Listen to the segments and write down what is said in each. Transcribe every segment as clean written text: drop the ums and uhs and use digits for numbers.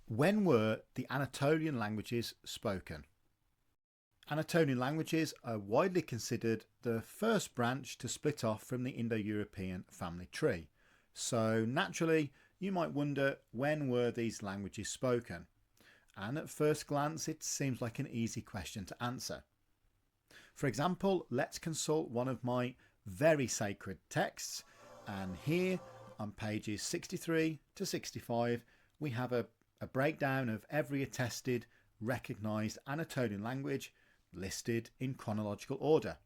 When were the Anatolian languages spoken? Anatolian languages are widely considered the first branch to split off from the Indo-European family tree. So naturally, you might wonder, when were these languages spoken? And at first glance, it seems like an easy question to answer. For example, let's consult one of my very sacred texts, and here on pages 63 to 65 we have a breakdown of every attested, recognised Anatolian language listed in chronological order.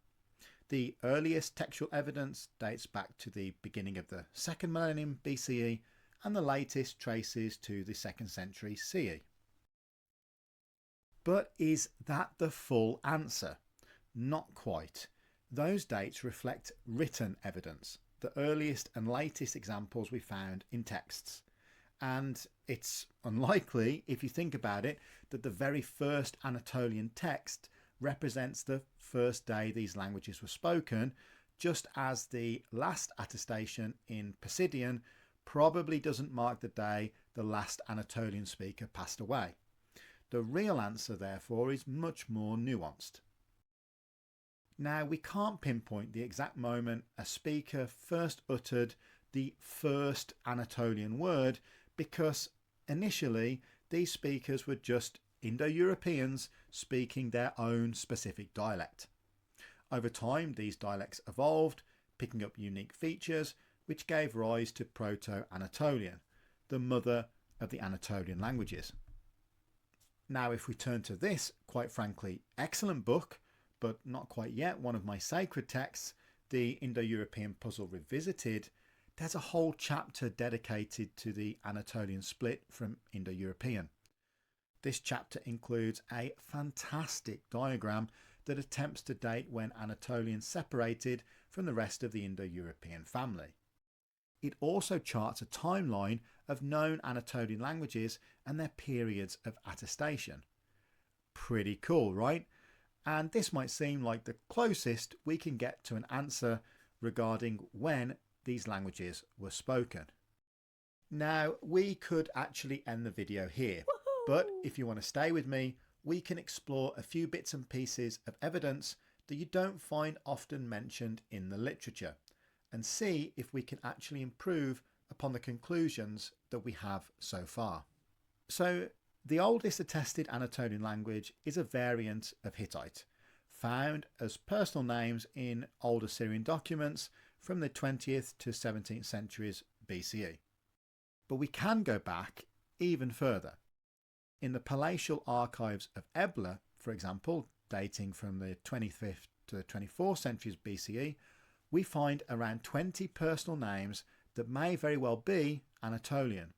The earliest textual evidence dates back to the beginning of the 2nd millennium BCE, and the latest traces to the 2nd century CE. But is that the full answer? Not quite. Those dates reflect written evidence, the earliest and latest examples we found in texts. And it's unlikely, if you think about it, that the very first Anatolian text represents the first day these languages were spoken, just as the last attestation in Pisidian probably doesn't mark the day the last Anatolian speaker passed away. The real answer, therefore, is much more nuanced. Now, we can't pinpoint the exact moment a speaker first uttered the first Anatolian word, because initially these speakers were just Indo-Europeans speaking their own specific dialect. Over time, these dialects evolved, picking up unique features, which gave rise to Proto-Anatolian, the mother of the Anatolian languages. Now, if we turn to this, quite frankly, excellent book, but not quite yet one of my sacred texts, the Indo-European Puzzle Revisited, there's a whole chapter dedicated to the Anatolian split from Indo-European. This chapter includes a fantastic diagram that attempts to date when Anatolian separated from the rest of the Indo-European family. It also charts a timeline of known Anatolian languages and their periods of attestation. Pretty cool, right? And this might seem like the closest we can get to an answer regarding when these languages were spoken. Now, we could actually end the video here, but if you want to stay with me, we can explore a few bits and pieces of evidence that you don't find often mentioned in the literature, and see if we can actually improve upon the conclusions that we have so far. So, the oldest attested Anatolian language is a variant of Hittite, found as personal names in Old Assyrian documents from the 20th to 17th centuries BCE. But we can go back even further. In the palatial archives of Ebla, for example, dating from the 25th to the 24th centuries BCE, we find around 20 personal names that may very well be Anatolian.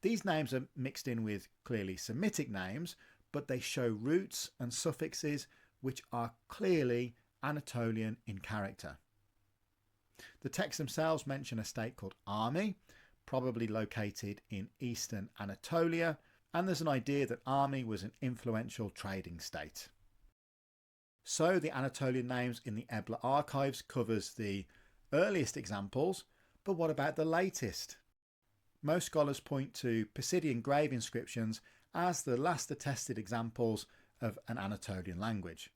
These names are mixed in with clearly Semitic names, but they show roots and suffixes which are clearly Anatolian in character. The texts themselves mention a state called Armi, probably located in eastern Anatolia, and there's an idea that Armi was an influential trading state. So the Anatolian names in the Ebla archives covers the earliest examples, but what about the latest? Most scholars point to Pisidian grave inscriptions as the last attested examples of an Anatolian language.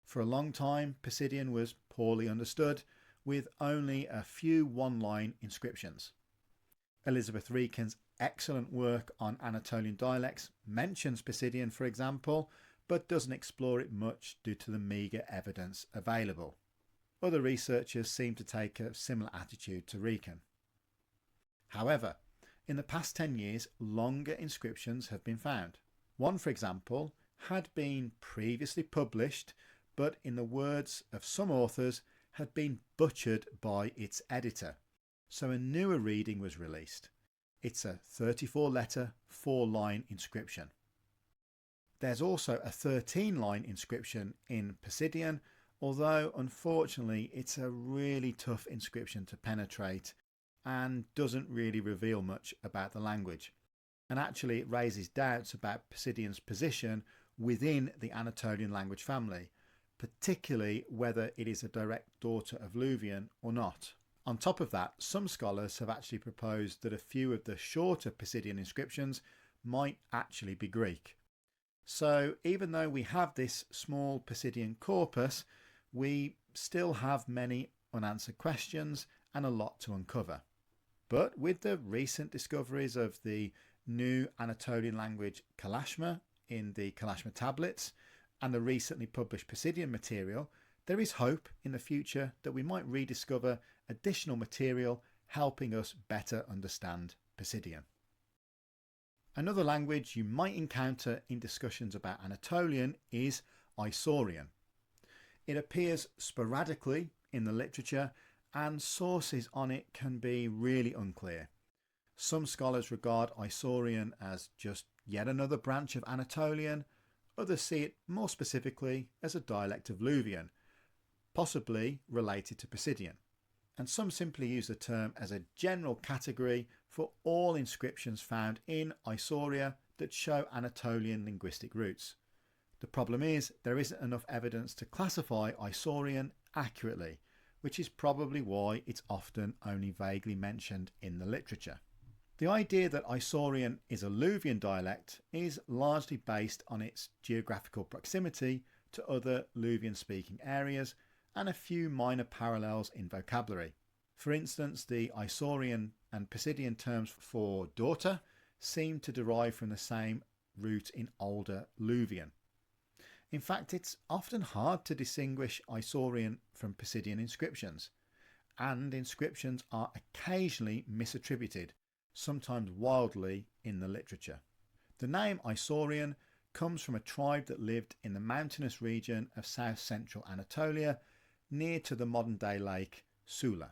For a long time, Pisidian was poorly understood, with only a few one-line inscriptions. Elizabeth Reacon's excellent work on Anatolian dialects mentions Pisidian, for example, but doesn't explore it much due to the meagre evidence available. Other researchers seem to take a similar attitude to Reacon. However, in the past 10 years, longer inscriptions have been found. One, for example, had been previously published, but in the words of some authors, had been butchered by its editor. So a newer reading was released. It's a 34-letter, 4-line inscription. There's also a 13-line inscription in Pisidian, although unfortunately it's a really tough inscription to penetrate and doesn't really reveal much about the language. And actually it raises doubts about Pisidian's position within the Anatolian language family, particularly whether it is a direct daughter of Luwian or not. On top of that, some scholars have actually proposed that a few of the shorter Pisidian inscriptions might actually be Greek. So even though we have this small Pisidian corpus, we still have many unanswered questions and a lot to uncover. But with the recent discoveries of the new Anatolian language Kalashma in the Kalashma tablets and the recently published Pisidian material, there is hope in the future that we might rediscover additional material helping us better understand Pisidian. Another language you might encounter in discussions about Anatolian is Isaurian. It appears sporadically in the literature and sources on it can be really unclear. Some scholars regard Isaurian as just yet another branch of Anatolian, others see it more specifically as a dialect of Luvian, possibly related to Pisidian, and some simply use the term as a general category for all inscriptions found in Isauria that show Anatolian linguistic roots. The problem is there isn't enough evidence to classify Isaurian accurately, which is probably why it's often only vaguely mentioned in the literature. The idea that Isaurian is a Luvian dialect is largely based on its geographical proximity to other Luvian-speaking areas and a few minor parallels in vocabulary. For instance, the Isaurian and Pisidian terms for daughter seem to derive from the same root in older Luvian. In fact, it's often hard to distinguish Isaurian from Pisidian inscriptions, and inscriptions are occasionally misattributed, sometimes wildly, in the literature. The name Isaurian comes from a tribe that lived in the mountainous region of south-central Anatolia, near to the modern-day lake Sula.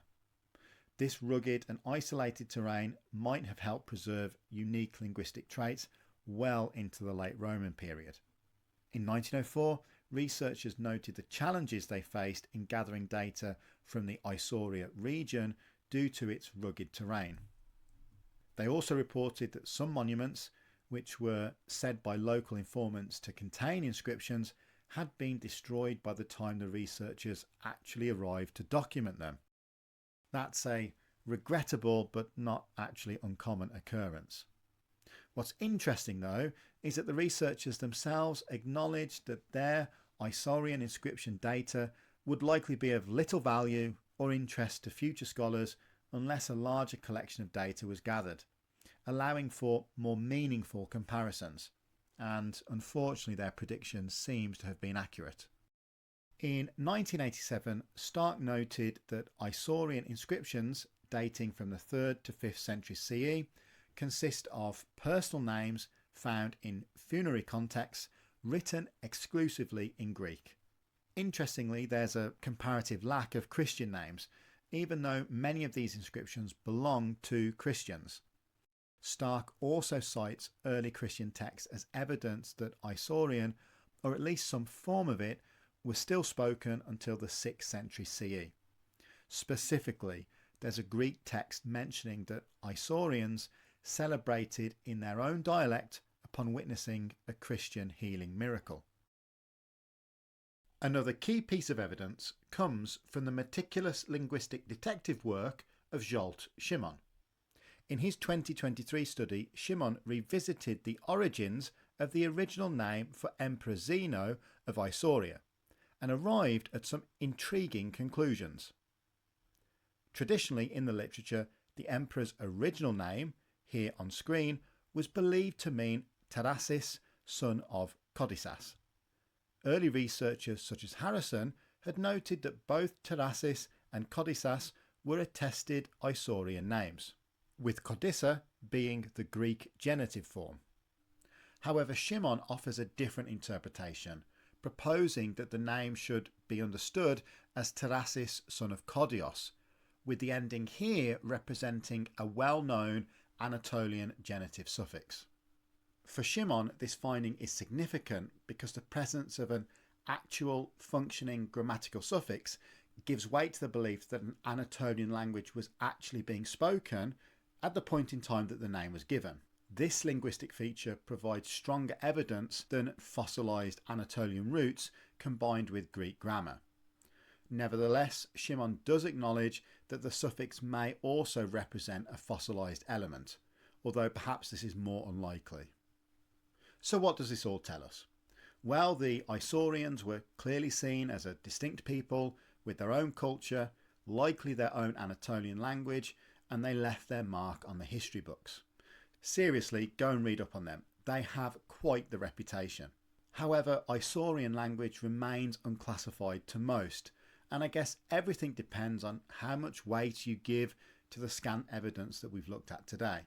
This rugged and isolated terrain might have helped preserve unique linguistic traits well into the late Roman period. In 1904, researchers noted the challenges they faced in gathering data from the Isauria region due to its rugged terrain. They also reported that some monuments, which were said by local informants to contain inscriptions, had been destroyed by the time the researchers actually arrived to document them. That's a regrettable but not actually uncommon occurrence. What's interesting though is that the researchers themselves acknowledged that their Isaurian inscription data would likely be of little value or interest to future scholars unless a larger collection of data was gathered, allowing for more meaningful comparisons. And unfortunately their prediction seems to have been accurate. In 1987, Stark noted that Isaurian inscriptions dating from the 3rd to 5th century CE consist of personal names found in funerary contexts written exclusively in Greek. Interestingly, there's a comparative lack of Christian names, even though many of these inscriptions belong to Christians. Stark also cites early Christian texts as evidence that Isaurian, or at least some form of it, was still spoken until the 6th century CE. Specifically, there's a Greek text mentioning that Isaurians celebrated in their own dialect upon witnessing a Christian healing miracle. Another key piece of evidence comes from the meticulous linguistic detective work of Zsolt Simon. In his 2023 study, Simon revisited the origins of the original name for Emperor Zeno of Isauria and arrived at some intriguing conclusions. Traditionally in the literature, the emperor's original name, here on screen, was believed to mean Tarasis, son of Codisas. Early researchers such as Harrison had noted that both Tarasis and Codisas were attested Isaurian names, with Codissa being the Greek genitive form. However, Simon offers a different interpretation, proposing that the name should be understood as Tarasis, son of Codios, with the ending here representing a well-known Anatolian genitive suffix. For Simon, this finding is significant because the presence of an actual functioning grammatical suffix gives weight to the belief that an Anatolian language was actually being spoken at the point in time that the name was given. This linguistic feature provides stronger evidence than fossilised Anatolian roots combined with Greek grammar. Nevertheless, Simon does acknowledge that the suffix may also represent a fossilised element, although perhaps this is more unlikely. So what does this all tell us? Well, the Isaurians were clearly seen as a distinct people with their own culture, likely their own Anatolian language, and they left their mark on the history books. Seriously, go and read up on them. They have quite the reputation. However, Isaurian language remains unclassified to most, and I guess everything depends on how much weight you give to the scant evidence that we've looked at today.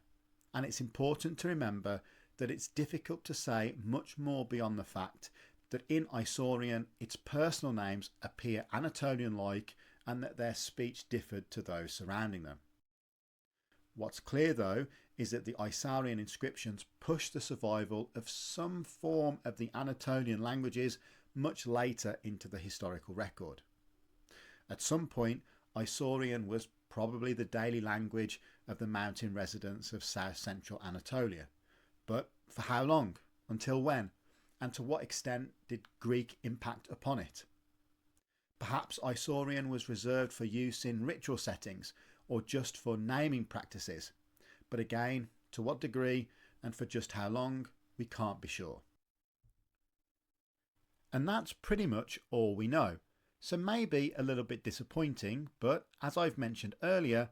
And it's important to remember that it's difficult to say much more beyond the fact that in Isaurian its personal names appear Anatolian-like and that their speech differed to those surrounding them. What's clear though is that the Isaurian inscriptions push the survival of some form of the Anatolian languages much later into the historical record. At some point, Isaurian was probably the daily language of the mountain residents of south-central Anatolia. But for how long? Until when? And to what extent did Greek impact upon it? Perhaps Isaurian was reserved for use in ritual settings or just for naming practices. But again, to what degree and for just how long, we can't be sure. And that's pretty much all we know. So maybe a little bit disappointing, but as I've mentioned earlier,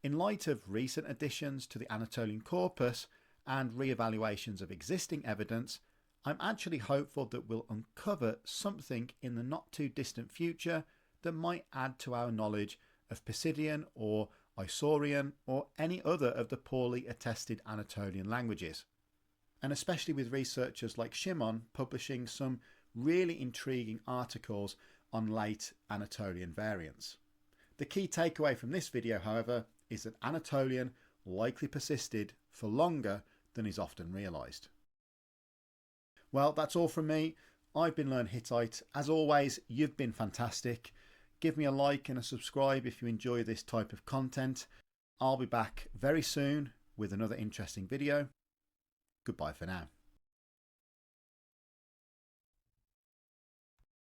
in light of recent additions to the Anatolian corpus and re-evaluations of existing evidence, I'm actually hopeful that we'll uncover something in the not too distant future that might add to our knowledge of Pisidian or Isaurian or any other of the poorly attested Anatolian languages. And especially with researchers like Shimon publishing some really intriguing articles on late Anatolian variants. The key takeaway from this video, however, is that Anatolian likely persisted for longer than is often realised. Well, that's all from me. I've been Learn Hittite. As always, you've been fantastic. Give me a like and a subscribe if you enjoy this type of content. I'll be back very soon with another interesting video. Goodbye for now.